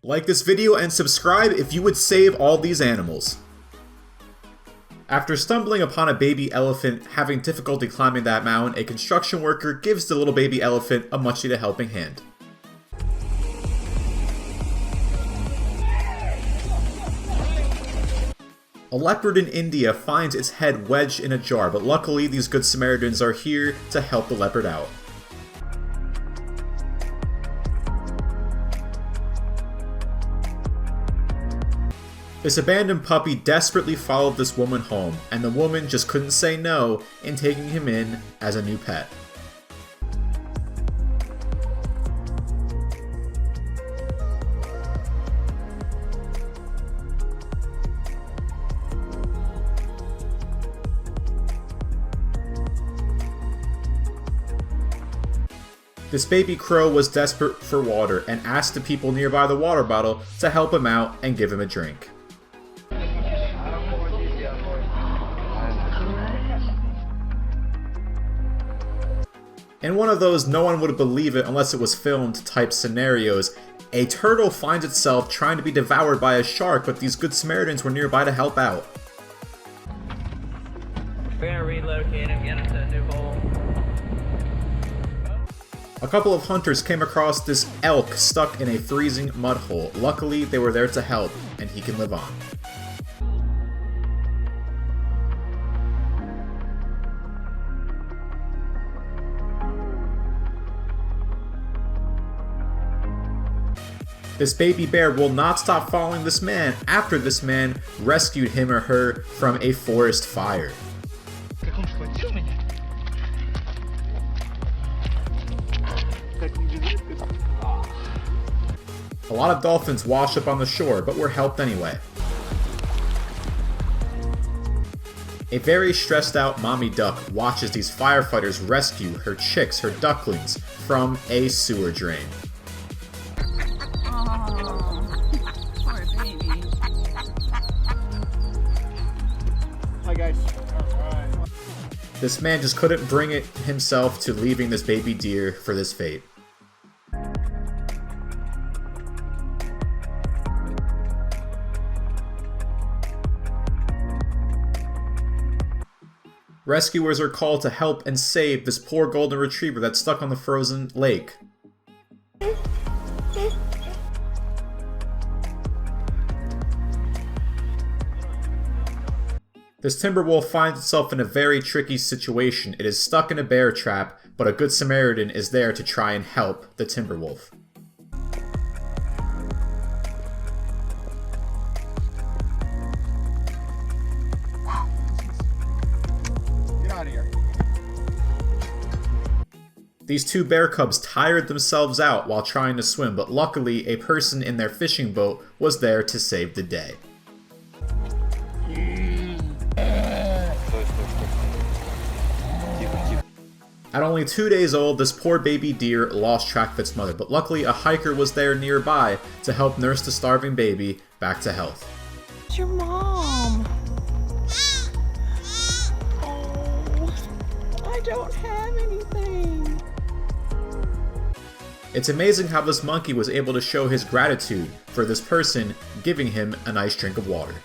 Like this video and subscribe if you would save all these animals. After stumbling upon a baby elephant having difficulty climbing that mountain, a construction worker gives the little baby elephant a much needed helping hand. A leopard in India finds its head wedged in a jar, but luckily these good Samaritans are here to help the leopard out. This abandoned puppy desperately followed this woman home, and the woman just couldn't say no in taking him in as a new pet. This baby crow was desperate for water and asked the people nearby the water bottle to help him out and give him a drink. In one of those no one would believe it unless it was filmed type scenarios, a turtle finds itself trying to be devoured by a shark, but these good Samaritans were nearby to help out. We're gonna relocate him, get him to a new hole. A couple of hunters came across this elk stuck in a freezing mud hole. Luckily, they were there to help, and he can live on. This baby bear will not stop following this man after this man rescued him or her from a forest fire. A lot of dolphins wash up on the shore, but were helped anyway. A very stressed out mommy duck watches these firefighters rescue her chicks, her ducklings, from a sewer drain. Poor baby. Hi guys. Alright. This man just couldn't bring it himself to leaving this baby deer for this fate. Rescuers are called to help and save this poor golden retriever that's stuck on the frozen lake. This timber wolf finds itself in a very tricky situation. It is stuck in a bear trap, but a good Samaritan is there to try and help the timber wolf. These two bear cubs tired themselves out while trying to swim, but luckily a person in their fishing boat was there to save the day. At only 2 days old, this poor baby deer lost track of its mother, but luckily a hiker was there nearby to help nurse the starving baby back to health. It's your mom. Oh, I don't have anything. It's amazing how this monkey was able to show his gratitude for this person giving him a nice drink of water.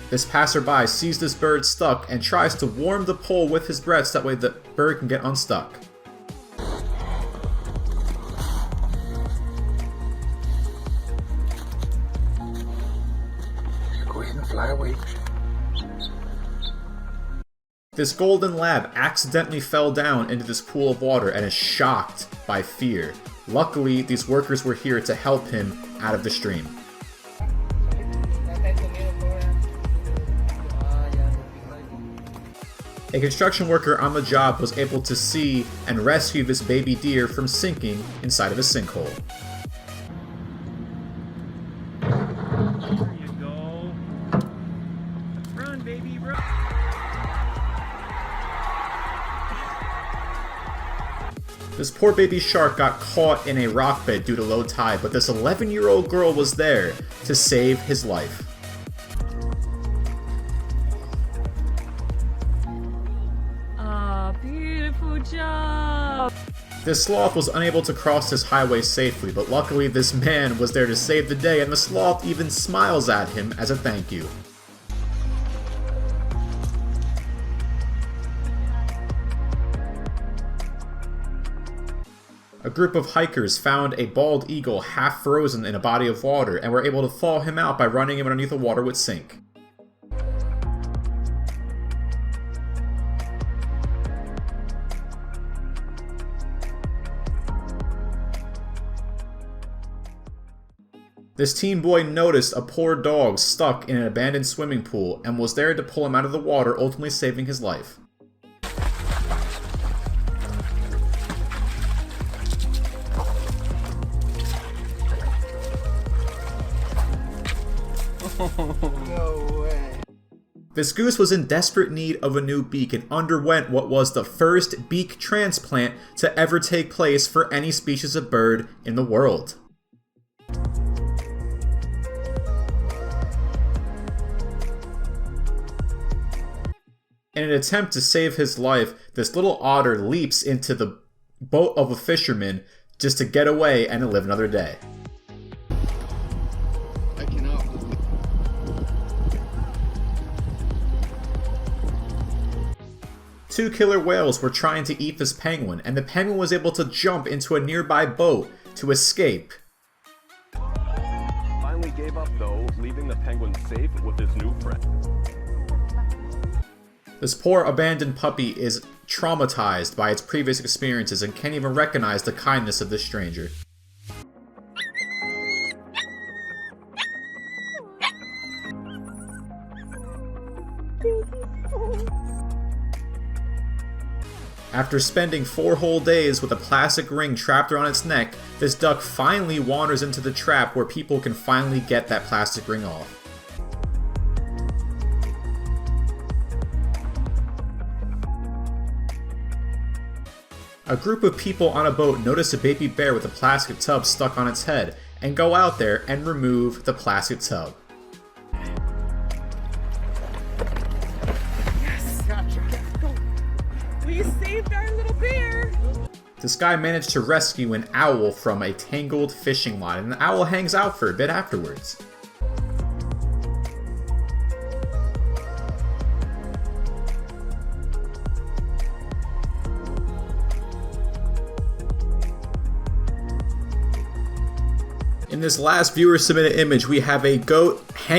This passerby sees this bird stuck and tries to warm the pole with his breath so that way the bird can get unstuck. Go ahead and fly away. This golden lab accidentally fell down into this pool of water and is shocked by fear. Luckily, these workers were here to help him out of the stream. A construction worker on the job was able to see and rescue this baby deer from sinking inside of a sinkhole. There you go. Run, baby, run. This poor baby shark got caught in a rock bed due to low tide, but this 11-year-old girl was there to save his life. job! The sloth was unable to cross this highway safely, but luckily this man was there to save the day, and the sloth even smiles at him as a thank you. A group of hikers found a bald eagle half frozen in a body of water and were able to thaw him out by running him underneath the water with sink. This teen boy noticed a poor dog stuck in an abandoned swimming pool and was there to pull him out of the water, ultimately saving his life. No way. This goose was in desperate need of a new beak and underwent what was the first beak transplant to ever take place for any species of bird in the world. In an attempt to save his life, this little otter leaps into the boat of a fisherman just to get away and live another day. I cannot believe. Two killer whales were trying to eat this penguin, and the penguin was able to jump into a nearby boat to escape. Finally gave up though, leaving the penguin safe with his new friend. This poor abandoned puppy is traumatized by its previous experiences and can't even recognize the kindness of this stranger. After spending 4 whole days with a plastic ring trapped around its neck, this duck finally wanders into the trap where people can finally get that plastic ring off. A group of people on a boat notice a baby bear with a plastic tub stuck on its head and go out there and remove the plastic tub. Yes! We saved our little bear! This guy managed to rescue an owl from a tangled fishing line, and the owl hangs out for a bit afterwards. In this last viewer submitted image, we have a goat hanging